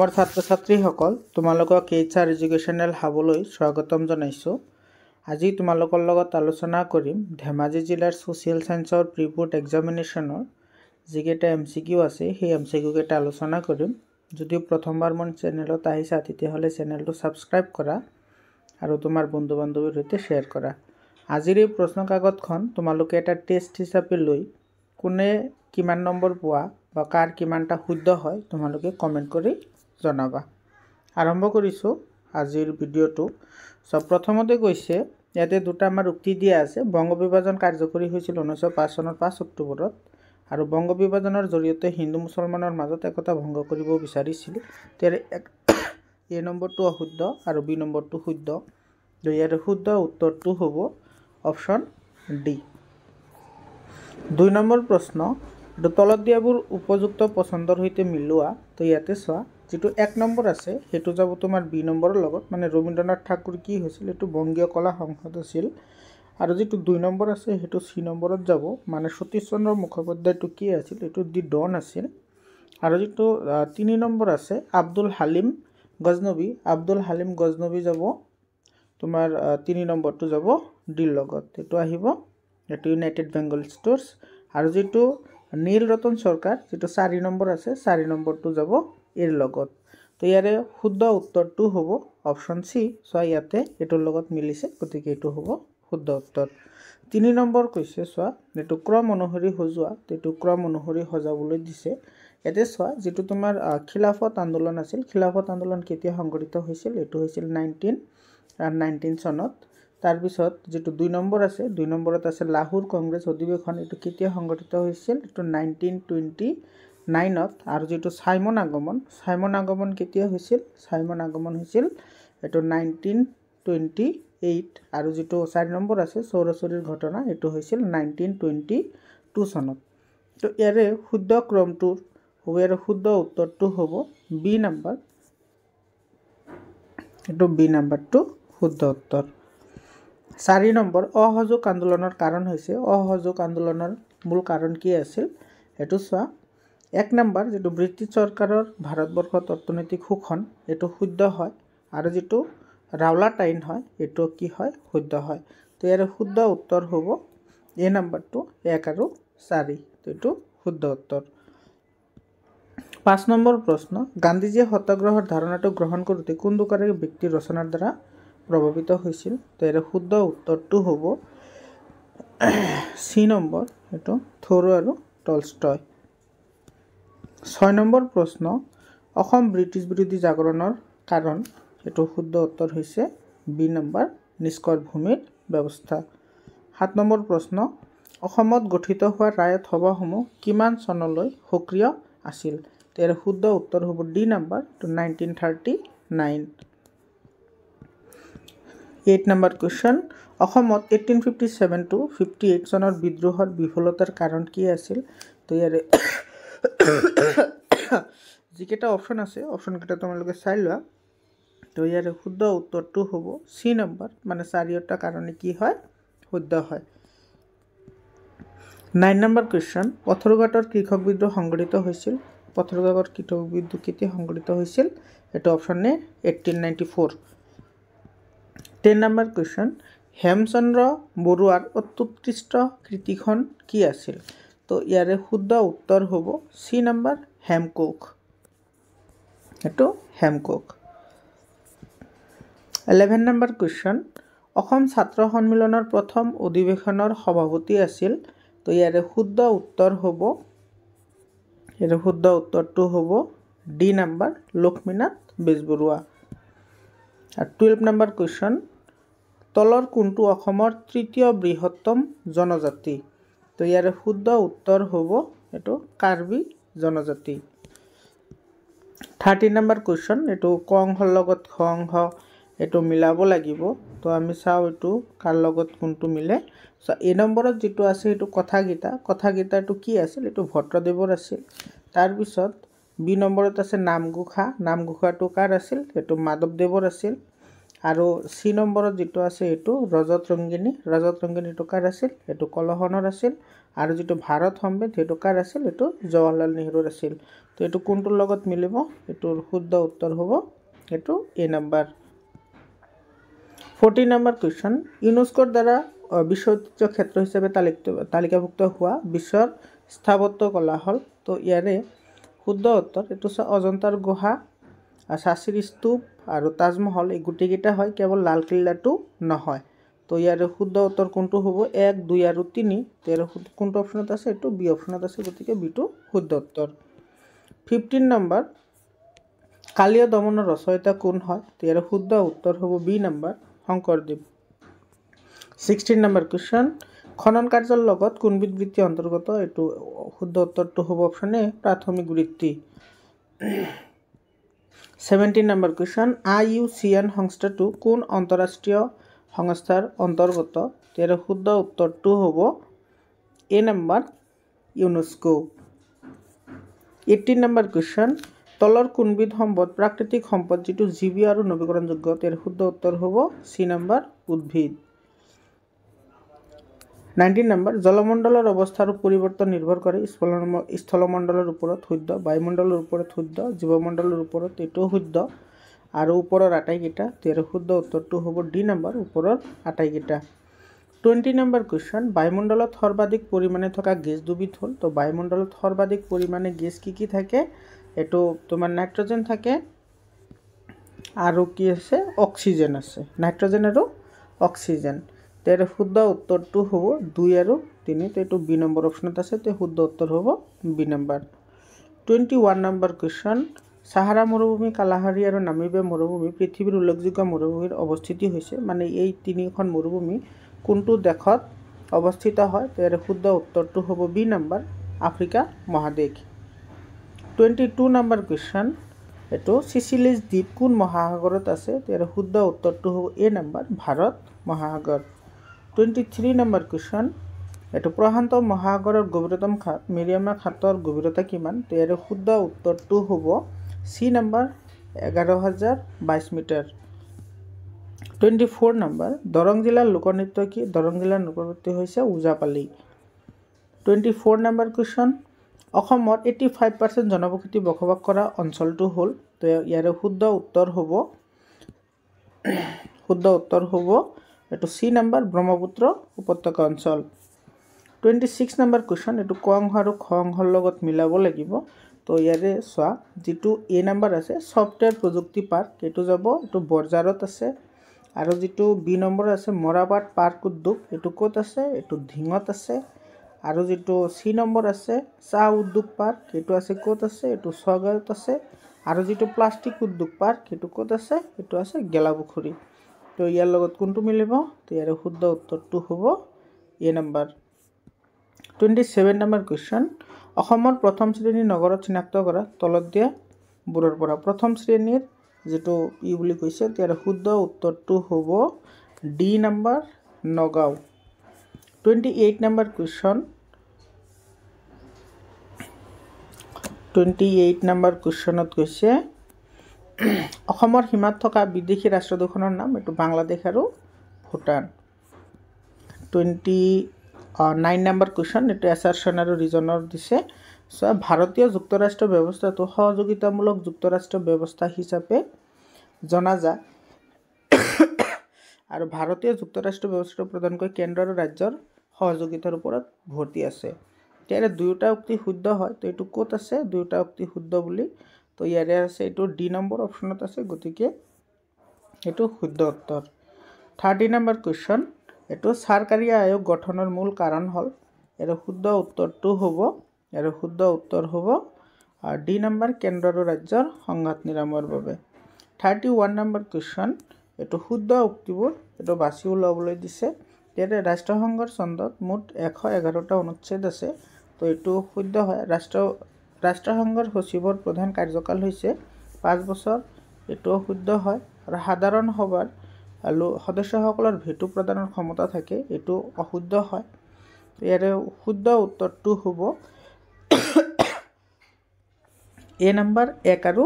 আমাৰ ছাত্ৰ-ছাত্ৰীসকল তোমালোকক HR এডুকেশ্যনেল হাবলৈ স্বাগতম জনাইছোঁ। আজি তোমালোকৰ লগত আলোচনা কৰিম ধেমাজি জিলাৰ সোশ্যাল সায়েন্সৰ প্ৰি বোৰ্ড এক্সামিনেশ্যনৰ যিকেইটা MCQ আছে সেই MCQ কেইটা আলোচনা কৰিম। যদি প্ৰথমবাৰ মোৰ চেনেলত আহিছা তেতিয়াহ'লে চেনেলটো সাবস্ক্ৰাইব কৰা আৰু তোমাৰ বন্ধু-বান্ধৱীৰ সৈতে শ্বেয়াৰ কৰা। আজিৰ এই প্ৰশ্ন কাকতখন তোমালোকে এটা টেষ্ট হিচাপে লৈ কোনে কিমান নম্বৰ পোৱা বা কাৰ কিমানটা শুদ্ধ হয় তোমালোকে কমেন্ট কৰি জনাবা। আৰম্ভ কৰিছোঁ আজিৰ ভিডিঅ'টো। প্ৰথমতে কৈছে ইয়াতে দুটা আমাৰ উক্তি দিয়া আছে। বংগ বিভাজন কাৰ্যকৰী হৈছিল 1905 চনৰ 5 অক্টোবৰত আৰু বংগ বিভাজনৰ জৰিয়তে হিন্দু মুছলমানৰ মাজত একতা ভংগ কৰিব বিচাৰিছিল। তেৰ এ নম্বৰটো অশুদ্ধ আৰু বি নম্বৰটো শুদ্ধ। ইয়াৰ শুদ্ধ উত্তৰটো হ'ব অপশ্যন ডি। 2 নম্বৰ প্ৰশ্ন, তলত দিয়াবোৰ উপযুক্ত পছন্দৰ সৈতে মিলোৱা। তো ইয়াতে চোৱা, যেটো 1 নম্বৰ আছে হেতু যাব তোমাৰ বি নম্বৰৰ লগত, মানে ৰবীন্দ্ৰনাথ ঠাকুৰ কি হৈছিল এটো বংগীয় কলা সংসদ আছিল। আৰু যেটো 2 নম্বৰ আছে হেতু সি নম্বৰত যাব, মানে সতীশ চন্দ্ৰ মুখোপাধ্যায়টো কি আছিল এটো দি ডন আছিল। আৰু যেটো 3 নম্বৰ আছে আব্দুল হালিম গজনবী যাব তোমাৰ 3 নম্বৰটো যাব ডিৰ লগত, এটো আহিব এটো ইউনাইটেড বেংগল ষ্টোৰছ। আৰু যেটো নীল ৰতন সৰকাৰ যেটো 4 নম্বৰ আছে 4 নম্বৰটো যাব এৰ লগত। তো ইয়াৰে শুদ্ধ উত্তৰটো হ'ব অপশ্যন সি। চোৱা ইয়াতে এটোৰ লগত মিলিছে, গতিকে এটো হ'ব শুদ্ধ উত্তৰ। 3 নম্বৰ কৈছে চোৱা, এটো ক্ৰম অনুসৰি সজোৱা, এটো ক্ৰম অনুসৰি সজাবলৈ দিছে। ইয়াতে চোৱা, যেটো তোমাৰ খিলাফত আন্দোলন আছিল, খিলাফত আন্দোলন কেতিয়া সংঘটিত হৈছিল, এটো হৈছিল 1919 চনত। তাৰপিছত যেটো 2 নম্বৰ আছে 2 নম্বৰত আছে লাহোৰ কংগ্ৰেছ অধিৱেশন, এটো কেতিয়া সংঘটিত হৈছিল, এটো 1929ত। আৰু যেটো সাইমন আগমন কেতিয়া হৈছিল, সাইমন আগমন হৈছিল এটো 1928। আৰু যেটো 4 নম্বৰ আছে চৌৰাচুৰীৰ ঘটনা, এটো হৈছিল 1922 চনত। তো ইয়াৰে শুদ্ধ ক্ৰমটো হ'ব, ইয়াৰে শুদ্ধ উত্তৰটো হ'ব বি নম্বৰ, এটো বি নম্বৰটো শুদ্ধ উত্তৰ। 4 নম্বৰ অসহযোগ আন্দোলনৰ কাৰণ হৈছে, অসহযোগ আন্দোলনৰ মূল কাৰণ কি আছিল এটো চোৱা। 1 নম্বৰ যেটো ব্ৰিটিছ চৰকাৰৰ ভাৰতবৰ্ষত অৰ্থনৈতিক শোষণ, এটো শুদ্ধ হয়। আৰু যেটো ৰাওলাট আইন হয় এটো কি হয়, শুদ্ধ হয়। তো ইয়াৰ শুদ্ধ উত্তৰ হ'ব এ নম্বৰটো 1 আৰু 4, তো এটো শুদ্ধ উত্তৰ। 5 নম্বৰ প্ৰশ্ন, গান্ধীজীয়ে সত্যাগ্ৰহৰ ধাৰণাটো গ্ৰহণ কৰোঁতে কোন দুগৰাকী ব্যক্তিৰ ৰচনাৰ দ্বাৰা প্ৰভাৱিত হৈছিল। তো ইয়াৰ শুদ্ধ উত্তৰটো হ'ব সি নম্বৰ, এটো থোৰ আৰু টলষ্টয়। 6 নম্বৰ প্ৰশ্ন, অসম ব্ৰিটিছ বিৰোধী জাগৰণৰ কাৰণ, এটো শুদ্ধ উত্তৰ হৈছে বি নম্বৰ নিষ্কৰ ভূমিৰ ব্যৱস্থা। 7 নম্বৰ প্ৰশ্ন, অসমত গঠিত হোৱা ৰায়ত সভাসমূহ কিমান চনলৈ সক্ৰিয় আছিল। ইয়াৰ শুদ্ধ উত্তৰ হ'ব ডি নম্বৰ, 1939। 8 নম্বৰ কুৱেশ্যন, অসমত 1857 to 58 চনৰ বিদ্ৰোহৰ বিফলতাৰ কাৰণ কি আছিল। তো ইয়াৰে যিকেইটা অপশ্যন আছে অপশ্যনকেইটা তোমালোকে চাই লোৱা। তো ইয়াৰে শুদ্ধ উত্তৰটো হ'ব সি নম্বৰ, মানে 4টা কাৰণে কি হয়, শুদ্ধ হয়। 9 নম্বৰ কুৱেশ্যন, পথৰুঘাটৰ কৃষক বিদ্ৰোহ সংঘটিত হৈছিল, পথৰুঘাটৰ কৃষক বিদ্ৰোহ কেতিয়া সংঘটিত হৈছিল, এইটো option A 1894। 10 number question, Hemchandra বৰুৱাৰ অত্যুৎকৃষ্ট কৃতিখন কি আছিল। তো ইয়াৰে শুদ্ধ উত্তৰ হ'ব সি নম্বৰ হেমকোষ, এইটো হেমকোষ। 11 নম্বৰ কুৱেশ্যন, অসম ছাত্ৰ সন্মিলনৰ প্ৰথম অধিৱেশনৰ সভাপতি আছিল। তো ইয়াৰে শুদ্ধ উত্তৰ হ'ব, ইয়াৰে শুদ্ধ উত্তৰটো হ'ব ডি নম্বৰ লক্ষ্মীনাথ বেজবৰুৱা। আৰু 12 নম্বৰ কুৱেশ্যন, তলৰ কোনটো অসমৰ তৃতীয় বৃহত্তম জনজাতি। তো ইয়াৰে শুদ্ধ উত্তৰ হ'ব এইটো কাৰ্বি জনজাতি। 13 নম্বৰ কুৱেশ্যন, এইটো ক অংশৰ লগত খ অংশ এইটো মিলাব লাগিব। তো আমি চাওঁ এইটো কাৰ লগত কোনটো মিলে। এ নম্বৰত যেটো আছে এইটো কথাগীতাটো কি আছিল, এইটো ভট্টদেৱৰ আছিল। তাৰপিছত বি নম্বৰত আছে নামঘোষাটো কাৰ আছিল, এইটো মাধৱদেৱৰ আছিল। আৰু সি নম্বৰত যেটো আছে এইটো ৰজত ৰংগিনীটো কাৰ আছিল, এইটো কলহনৰ আছিল। আৰু যেটো ভাৰত সম্বিধ হেতু কাৰ আছিল এটো জৱাহৰলাল নেহৰুৰ আছিল তো এটো কোনটোৰ লগত মিলিব এটোৰ শুদ্ধ উত্তৰ হ'ব এটো এ নাম্বাৰ 14 নম্বৰ কোৱেশ্চন ইউনেস্কোৰ দ্বাৰা বিশ্ব ঐতিহ্য ক্ষেত্ৰ হিচাপে তালিকাভুক্ত হোৱা বিশ্বৰ স্থাপত্য কলা হল তো ইয়াৰে শুদ্ধ উত্তৰ এটো অজন্তাৰ গুহা সাঁচিৰ স্তূপ আৰু তাজমহল এই গুটিকেইটা হয় কেৱল লালকিল্লাটো নহয় তো ইয়াৰে শুদ্ধ উত্তৰ কোনটো হ'ব 1 2 আৰু 3 তেৰ কোনটো অপচনত আছে এটো বি অপচনত আছে গতিকে বিটো শুদ্ধ উত্তৰ 15 নম্বৰ কালিয় দমনৰ ৰচয়িতা কোন হয় তো ইয়াৰে শুদ্ধ উত্তৰ হ'ব B number Sankardev 16 number question খনন কাৰ্যৰ লগত কোনবিধ বৃত্তি অন্তৰ্গত এটো শুদ্ধ উত্তৰটো হ'ব অপচন এ প্ৰাথমিক বৃত্তি 17 নম্বৰ কোৱেশ্চন IUCN সংস্থাটো কোন আন্তঃৰাষ্ট্ৰীয় সংস্থাৰ অন্তৰ্গত তেৰ শুদ্ধ উত্তৰটো হ'ব এ নম্বৰ ইউনেস্কো 18 নম্বৰ কোৱেশ্চন তলৰ কোনবিধ সম্পদ প্ৰাকৃতিক সম্পদ যেটো জীৱীয় আৰু নৱীকৰণযোগ্য তেৰ শুদ্ধ উত্তৰ হ'ব সি নম্বৰ উদ্ভিদ 19 নম্বৰ জলমণ্ডলৰ অৱস্থাৰ পৰিৱৰ্তন নিৰ্ভৰ কৰে স্থলমণ্ডলৰ ওপৰত শুদ্ধ বায়ুমণ্ডলৰ ওপৰত শুদ্ধ জীৱমণ্ডলৰ ওপৰত এটো শুদ্ধ আৰু ওপৰৰ আটাইকেইটা তেৰ শুদ্ধ উত্তৰটো হ'ব ডি নম্বৰ ওপৰৰ আটাইকেইটা 20 নম্বৰ কোৱেশ্চন বায়ুমণ্ডলত সৰ্বাধিক পৰিমাণে থকা গেছ দুবিধ হ'ল তো বায়ুমণ্ডলত সৰ্বাধিক পৰিমাণে গেছ কি থাকে এটো তোমাৰ নাইট্ৰজেন থাকে আৰু কি আছে অক্সিজেন আছে নাইট্ৰজেন আৰু অক্সিজেন তেৰ শুদ্ধ উত্তৰটো হ'ব 2 আৰু 3 তো এটো বি নম্বৰ অপচনত আছে তে শুদ্ধ উত্তৰ হ'ব B number 21 number question Sahara মৰুভূমি কালাহাৰী আৰু নামিবিয়া মৰুভূমি পৃথিৱীৰ উল্লেখযোগ্য মৰুভূমিৰ অৱস্থিতি হৈছে মানে এই তিনিখন মৰুভূমি কোনটো দেশত অৱস্থিত হয় তেৰ শুদ্ধ উত্তৰটো হ'ব বি নম্বৰ আফ্ৰিকা মহাদেশ 22 নম্বৰ কোৱেশ্চন এটো সিচিলিজ দ্বীপ কোন মহাসাগৰত আছে তেৰ শুদ্ধ উত্তৰটো হ'ব এ নম্বৰ ভাৰত মহাসাগৰ 23 নম্বৰ কোৱেশ্চন এটো প্ৰশান্ত মহাসাগৰৰ গভীৰতম খাত মিৰিয়ামা খাতৰ গভীৰতা কিমান তেৰ শুদ্ধ উত্তৰটো হ'ব সি নম্বৰ 11022 মিটাৰ 24 নম্বৰ দৰং জিলাৰ লোকনৃত্য কি দৰং জিলাৰ লোকনৃত্য হৈছে ওজাপালি 24 নম্বৰ কোৱেশ্চন অসমৰ 85% জনবসতি বসবাস কৰা অঞ্চলটো হ'ল তো ইয়াৰে শুদ্ধ উত্তৰ হ'ব এটো সি নম্বৰ ব্ৰহ্মপুত্ৰ উপত্যকা অঞ্চল 26 নম্বৰ কোৱেশ্চন এটো ক অংশ আৰু খ অংশৰ লগত মিলাব লাগিব তো ইয়াৰে চোৱা যেটো এ নম্বৰ আছে সফটৱেৰ প্ৰযুক্তি পাৰ্ক এটো যাব এটো বৰজাৰত আছে আৰু যেটো বি নম্বৰ আছে মৰাপাট পাৰ্ক উদ্যোগ এটো ক'ত আছে এটো ধিঙত আছে আৰু যেটো সি নম্বৰ আছে চাহ উদ্যোগ পাৰ্ক এটো আছে ক'ত আছে এটো ছগাঁৱত আছে আৰু যেটো প্লাষ্টিক উদ্যোগ পাৰ্ক এটো ক'ত আছে এটো আছে গেলাপুখুৰী তো ইয়াৰ লগত কোনটো মিলিব তো ইয়াৰ শুদ্ধ উত্তৰটো হ'ব এ নম্বৰ 27 নম্বৰ কোৱেশ্চন অসমৰ প্ৰথম শ্ৰেণীৰ নগৰত চিনাক্ত কৰা তলত দিয়া বোৰৰ পৰা প্ৰথম শ্ৰেণীৰ যেটো ই বুলি কৈছে ইয়াৰ শুদ্ধ উত্তৰটো হ'ব D number Nagaon 28 number question 28 number কোৱেশ্চনত কৈছে অসমৰ সীমাত থকা বিদেশী ৰাষ্ট্ৰ দুখনৰ নাম এটো বাংলাদেশ আৰু ভূটান 29 নম্বৰ কোৱেশ্চন এটো এছাৰশন আৰু ৰিজনৰ দিছে সো ভাৰতীয় যুক্তৰাষ্ট্ৰ ব্যৱস্থাটো সহযোগিতামূলক যুক্তৰাষ্ট্ৰ ব্যৱস্থা হিচাপে জনা যায় আৰু ভাৰতীয় যুক্তৰাষ্ট্ৰ ব্যৱস্থা প্ৰধানকৈ কেন্দ্ৰ আৰু ৰাজ্যৰ সহযোগিতাৰ ওপৰত ভৰ্তি আছে ইয়াৰে দুয়োটা উক্তি শুদ্ধ হয় তো এটো ক'ত আছে দুয়োটা উক্তি শুদ্ধ বুলি তো ইয়াৰে আছে এটো ডি নম্বৰ অপচনত আছে গতিকে এটো শুদ্ধ উত্তৰ 30 নম্বৰ কোৱেশ্চন এটো চৰকাৰী আয়োগ গঠনৰ মূল কাৰণ হল এৰ শুদ্ধ উত্তৰটো হ'ব ডি নম্বৰ কেন্দ্ৰ আৰু ৰাজ্যৰ সংঘাত নিৰাময়ৰ বাবে 31 নম্বৰ কোৱেশ্চন এটো শুদ্ধ উক্তিবোৰ এটো বাছি উলাবলৈ দিছে ইয়াতে ৰাষ্ট্ৰসংঘৰ চন্দত মুঠ 111টা অনুচ্ছেদ আছে তো এটো শুদ্ধ হয় ৰাষ্ট্ৰসংঘৰ সচিবৰ প্ৰধান কাৰ্যকাল হৈছে 5 বছৰ এটো শুদ্ধ হয় আৰু সাধাৰণ সভাৰ সদস্যসকলৰ ভেটো প্ৰদানৰ ক্ষমতা থাকে এটো অশুদ্ধ হয় ইয়াৰে শুদ্ধ উত্তৰটো হ'ব এ নম্বৰ 1 আৰু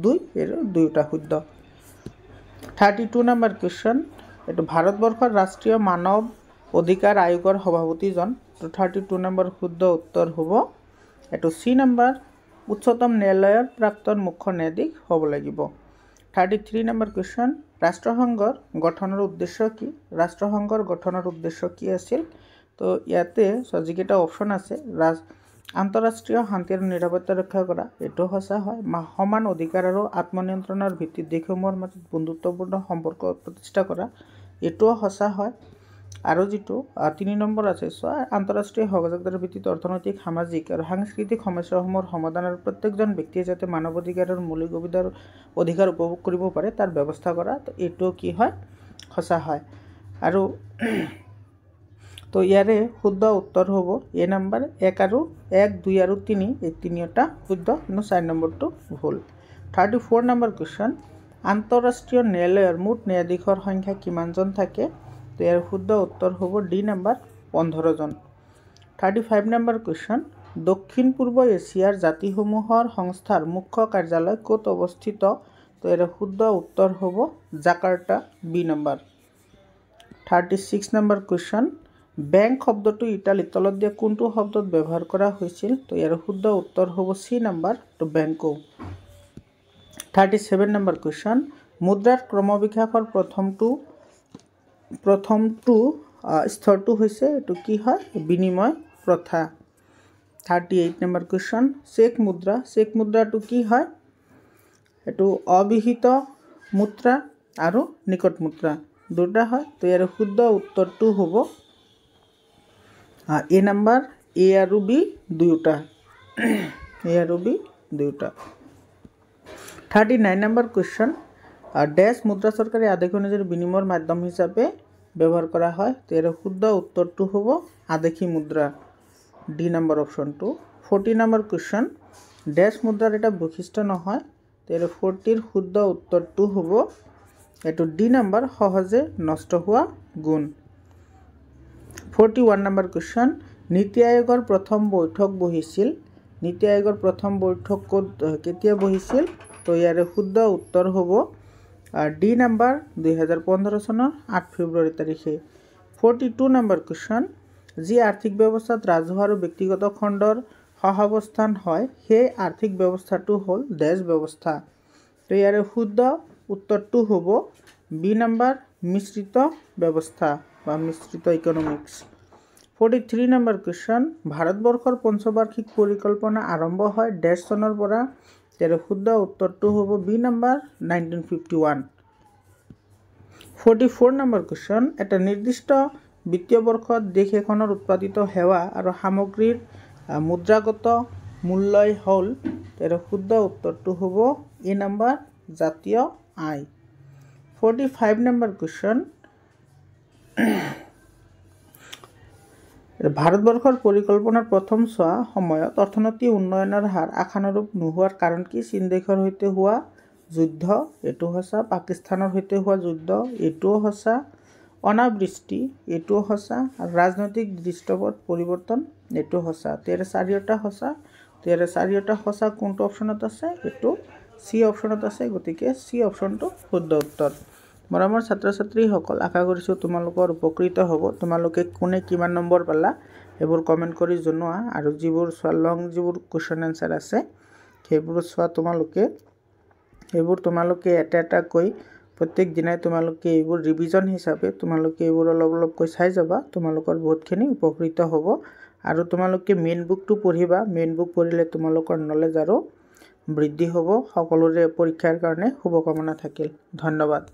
2 এৰ দুয়োটা শুদ্ধ 32 নম্বৰ কোৱেশ্চন এটো ভাৰতবৰ্ষৰ ৰাষ্ট্ৰীয় মানৱ অধিকাৰ আয়োগৰ সভাপতিজন। তো 32 নম্বৰ শুদ্ধ উত্তৰ হ'ব এইটো চি নম্বৰ উচ্চতম ন্যায়ালয়ৰ প্ৰাক্তন মুখ্য ন্যায়াধীশ হ'ব লাগিব। 33 নম্বৰ কুৱেশ্যন ৰাষ্ট্ৰসংঘৰ গঠনৰ উদ্দেশ্য কি? ৰাষ্ট্ৰসংঘৰ গঠনৰ উদ্দেশ্য কি আছিল? তো ইয়াতে যিকেইটা অপশ্যন আছে আন্তঃৰাষ্ট্ৰীয় শান্তি আৰু নিৰাপত্তা ৰক্ষা কৰা, এইটো সঁচা হয়। সমান অধিকাৰ আৰু আত্মনিয়ন্ত্ৰণৰ ভিত্তিত দেশসমূহৰ মাজত বন্ধুত্বপূৰ্ণ সম্পৰ্ক প্ৰতিষ্ঠা কৰা, এইটোও সঁচা হয়। আৰু যিটো 3 নম্বৰ আছে আন্তঃৰাষ্ট্ৰীয় সহযোগিতাৰ ভিত্তিত অৰ্থনৈতিক, সামাজিক আৰু সাংস্কৃতিক সমস্যাসমূহৰ সমাধান আৰু প্ৰত্যেকজন ব্যক্তিয়ে যাতে মানৱ অধিকাৰ আৰু মৌলিক অধিকাৰ উপভোগ কৰিব পাৰে তাৰ ব্যৱস্থা কৰা, তো এইটো কি হয়? সঁচা হয়। আৰু তো ইয়াৰে শুদ্ধ উত্তৰ হ'ব এ নম্বৰ 1, 2 আৰু 3 এই তিনিওটা শুদ্ধ, কিন্তু 4 নম্বৰটো ভুল। 34 নম্বৰ কুৱেশ্যন আন্তঃৰাষ্ট্ৰীয় ন্যায়ালয়ৰ মুঠ ন্যায়াধীশৰ সংখ্যা কিমানজন থাকে? তো ইয়াৰ শুদ্ধ উত্তৰ হ'ব ডি নম্বৰ 15 জন। 35 নম্বৰ কুৱেশ্যন দক্ষিণ পূৰ্ব এছিয়াৰ জাতিসমূহৰ সংস্থাৰ মুখ্য কাৰ্যালয় ক'ত অৱস্থিত? তো ইয়াৰ শুদ্ধ উত্তৰ হ'ব Jakarta, B number. 36 number question bank শব্দটো ইটালীত তলত দিয়া কোনটো শব্দত ব্যৱহাৰ কৰা হৈছিল? তো ইয়াৰ শুদ্ধ উত্তৰ হ'ব চি নম্বৰ, তো বেংকো। 37 নম্বৰ কুৱেশ্যন মুদ্ৰাৰ ক্ৰমবিকাশৰ প্ৰথমটো স্তৰটো হৈছে এইটো কি হয়? বিনিময় প্ৰথা। 38 নম্বৰ কুৱেশ্যন চেক মুদ্ৰাটো কি হয়? এইটো অবিহিত মুদ্ৰা আৰু নিকট মুদ্ৰা দুটা হয়। তো ইয়াৰ শুদ্ধ উত্তৰটো হ'ব এ নম্বৰ এ আৰু বি দুয়োটা। 39 নম্বৰ কুৱেশ্যন ডেছ মুদ্ৰা চৰকাৰী আদেশ অনুযায়ী বিনিময়ৰ মাধ্যম হিচাপে ব্যৱহাৰ কৰা হয়। তো ইয়াৰ শুদ্ধ উত্তৰটো হ'ব আদেশী মুদ্ৰা, ডি নম্বৰ অপশ্যনটো। 40 নম্বৰ কুৱেশ্যন ডেছ মুদ্ৰাৰ এটা বৈশিষ্ট্য নহয়। তো ইয়াৰ 40ৰ শুদ্ধ উত্তৰটো হ'ব এইটো ডি নম্বৰ সহজে নষ্ট হোৱা গুণ। 41 নম্বৰ কুৱেশ্যন নীতি আয়োগৰ প্ৰথম বৈঠক বহিছিল। নীতি আয়োগৰ প্ৰথম বৈঠক কেতিয়া বহিছিল? তো ইয়াৰ শুদ্ধ উত্তৰ হ'ব ডি নম্বৰ 2015 চনৰ 8 ফেব্ৰুৱাৰী তাৰিখে। 42 নম্বৰ কুৱেশ্যন যি আৰ্থিক ব্যৱস্থাত ৰাজহুৱা আৰু ব্যক্তিগত খণ্ডৰ সহাৱস্থান হয় সেই আৰ্থিক ব্যৱস্থাটো হ'ল ডেছ ব্যৱস্থা। তো ইয়াৰ শুদ্ধ উত্তৰটো হ'ব বি নম্বৰ মিশ্ৰিত ব্যৱস্থা বা মিশ্ৰিত ইকনমিক্স। 43 নম্বৰ কুৱেশ্যন ভাৰতবৰ্ষৰ পঞ্চবাৰ্ষিক পৰিকল্পনা আৰম্ভ হয় ডেছ চনৰ পৰা। ইয়াৰ শুদ্ধ উত্তৰটো হ'ব বি নম্বৰ 1951। 44 নম্বৰ কুৱেশ্যন এটা নিৰ্দিষ্ট বিত্তীয় বৰ্ষত দেশ এখনৰ উৎপাদিত সেৱা আৰু সামগ্ৰীৰ মুদ্ৰাগত মূল্যই হ'ল। ইয়াৰ শুদ্ধ উত্তৰটো হ'ব এ নম্বৰ জাতীয় আয়। 45 নম্বৰ কুৱেশ্যন ভাৰতবৰ্ষৰ পৰিকল্পনাৰ প্ৰথম চোৱা সময়ত অৰ্থনৈতিক উন্নয়নৰ হাৰ আশানুৰূপ নোহোৱাৰ কাৰণ কি? চীন দেশৰ সৈতে হোৱা যুদ্ধ, এইটো সঁচা। পাকিস্তানৰ সৈতে হোৱা যুদ্ধ, এইটোও সঁচা। অনাবৃষ্টি, এইটোও সঁচা। আৰু ৰাজনৈতিক দৃশ্যপট পৰিৱৰ্তন, এইটো সঁচা। ইয়াৰে চাৰিওটা সঁচা। ইয়াৰে চাৰিওটা সঁচা কোনটো অপশ্যনত আছে? এইটো চি অপশ্যনত আছে, গতিকে চি অপশ্যনটো শুদ্ধ উত্তৰ। মৰমৰ ছাত্ৰ ছাত্ৰীসকল, আশা কৰিছোঁ তোমালোকৰ উপকৃত হ'ব। তোমালোকে কোনে কিমান নম্বৰ পালা সেইবোৰ কমেণ্ট কৰি জনোৱা। আৰু যিবোৰ যিবোৰ কুৱেশ্যন এনচাৰ আছে সেইবোৰ চোৱা তোমালোকে এটা এটাকৈ প্ৰত্যেক দিনাই তোমালোকে এইবোৰ ৰিভিজন হিচাপে তোমালোকে এইবোৰ অলপকৈ চাই যাবা। তোমালোকৰ বহুতখিনি উপকৃত হ'ব। আৰু তোমালোকে মেইন বুকটো পঢ়িবা। মেইন বুক পঢ়িলে তোমালোকৰ নলেজ আৰু বৃদ্ধি হ'ব। সকলোৰে পৰীক্ষাৰ কাৰণে শুভকামনা থাকিল। ধন্যবাদ।